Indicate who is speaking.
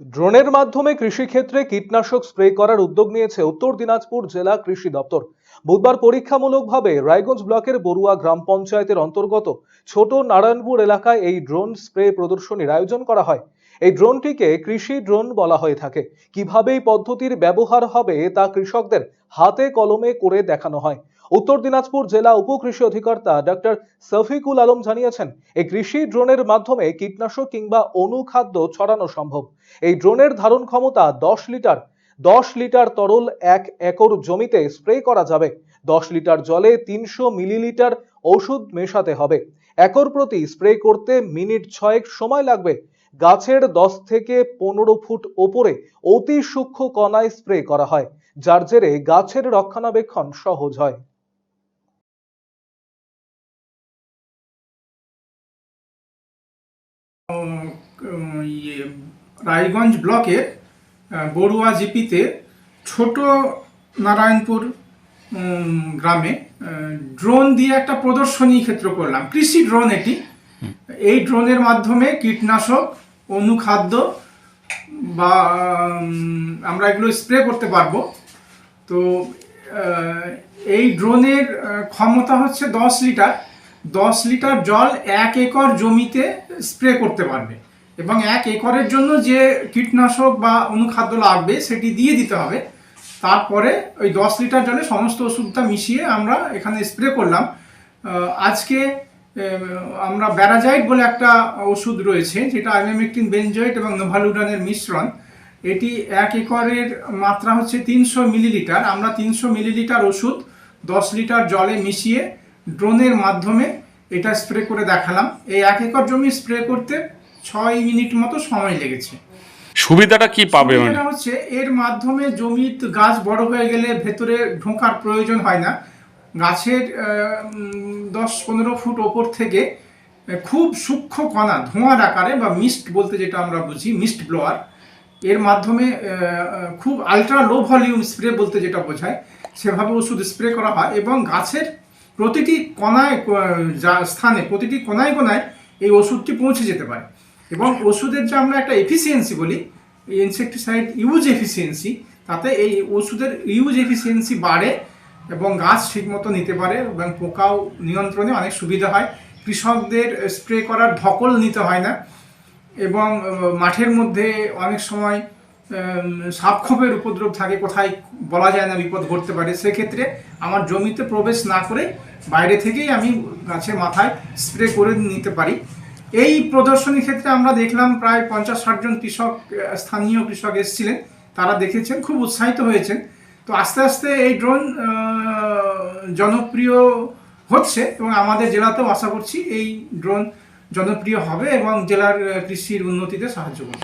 Speaker 1: ড্রোনের মাধ্যমে কৃষিক্ষেত্রে কীটনাশক স্প্রে করার উদ্যোগ নিয়েছে উত্তর দিনাজপুর জেলা কৃষি দপ্তর। বুধবার পরীক্ষামূলকভাবে রায়গঞ্জ ব্লকের বড়ুয়া গ্রাম পঞ্চায়েতের অন্তর্গত ছোট নারায়ণপুর এলাকায় এই ড্রোন স্প্রে প্রদর্শনীর আয়োজন করা হয়। এই ড্রোনটিকে কৃষি ড্রোন বলা হয়ে থাকে। কিভাবে এই পদ্ধতির ব্যবহার হবে তা কৃষকদের হাতে কলমে করে দেখানো হয়। উত্তর দিনাজপুর জেলা উপকৃষি অধিকর্তা ডক্টর শফিকুল আলম জানিয়েছেন, এই কৃষি ড্রোনের মাধ্যমে কীটনাশক কিংবা অনুখাদ্য ছড়ানো সম্ভব। এই ড্রোনের ধারণ ক্ষমতা 10 লিটার তরল 1 একর জমিতে স্প্রে করা যাবে। 10 লিটার জলে 300 মিলিলিটার ওষুধ মেশাতে হবে। একর প্রতি স্প্রে করতে মিনিট 6 সময় লাগবে। গাছের 10 থেকে 15 ফুট ওপরে অতি সূক্ষ্ম কণায় স্প্রে করা হয়, যার জেরে গাছের রক্ষণাবেক্ষণ সহজ হয়।
Speaker 2: রায়গঞ্জ ব্লকের বড়ুয়া জিপিতে ছোট নারায়ণপুর গ্রামে ড্রোন দিয়ে একটা প্রদর্শনী ক্ষেত্র করলাম। কৃষি ড্রোন এটি। এই ড্রোনের মাধ্যমে কীটনাশক, অনুখাদ্য বা আমরা এগুলো স্প্রে করতে পারবো। তো এই ড্রোনের ক্ষমতা হচ্ছে 10 লিটার জল 1 একর জমিতে স্প্রে করতে পারবে এবং 1 একরের জন্য যে কীটনাশক বা অনুখাদ্য লাগবে সেটি দিয়ে দিতে হবে। তারপরে ওই 10 লিটার জলে সমস্ত ওষুধটা মিশিয়ে আমরা এখানে স্প্রে করলাম। আজকে আমরা ব্যারাজাইট বলে একটা ওষুধ রয়েছে, যেটা আইভারমেকটিন বেনজয়েট এবং নোভালুরানের মিশ্রণ। এটি 1 একরের মাত্রা হচ্ছে 300 মিলিলিটার। আমরা 300 মিলিলিটার ওষুধ 10 লিটার জলে মিশিয়ে ড্রোনের মাধ্যমে এটা স্প্রে করে দেখালাম। এই 1 একর জমি স্প্রে করতে 6 মিনিট মতো সময় লেগেছে।
Speaker 3: সুবিধাটা কি পাবে?
Speaker 2: এটা হচ্ছে এর মাধ্যমে জমির গাছ বড় হয়ে গেলে ভেতরে ঢোকার প্রয়োজন হয় না। গাছের 10-15 ফুট ওপর থেকে খুব সূক্ষ্ম কণা ধোঁয়ার আকারে বা মিস্ট বলতে যেটা আমরা বুঝি, মিস্ট ব্লোয়ার, এর মাধ্যমে খুব আলট্রা লো ভলিউম স্প্রে বলতে যেটা বোঝায় সেভাবে ওষুধ স্প্রে করা হয় এবং গাছের প্রতিটি কোনায় স্থানে, প্রতিটি কোনায় কোনায় এই ওষুধটি পৌঁছে যেতে পারে। এবং ওষুধের যে আমরা একটা এফিসিয়েন্সি বলি, ইনসেকটিসাইড ইউজ এফিসিয়েন্সি, তাতে এই ওষুধের ইউজ এফিসিয়েন্সি বাড়ে এবং গাছ ঠিকমতো নিতে পারে এবং পোকাও নিয়ন্ত্রণে অনেক সুবিধা হয়। কৃষকদের স্প্রে করার ধকল নিতে হয় না এবং মাঠের মধ্যে অনেক সময় সাপখোপের উপদ্রব থাকে, কোথায় বলা যায় না, বিপদ ঘটতে পারে। সেক্ষেত্রে আমার জমিতে প্রবেশ না করে বাইরে থেকেই আমি গাছের মাথায় স্প্রে করে নিতে পারি। এই প্রদর্শনীর ক্ষেত্রে আমরা দেখলাম প্রায় 50-60 জন কৃষক, স্থানীয় কৃষক এসেছিলেন, তারা দেখেছেন, খুব উৎসাহিত হয়েছেন। তো আস্তে আস্তে এই ড্রোন জনপ্রিয় হচ্ছে এবং আমাদের জেলাতেও আশা করছি এই ড্রোন জনপ্রিয় হবে এবং জেলার কৃষির উন্নতিতে সাহায্য করবে।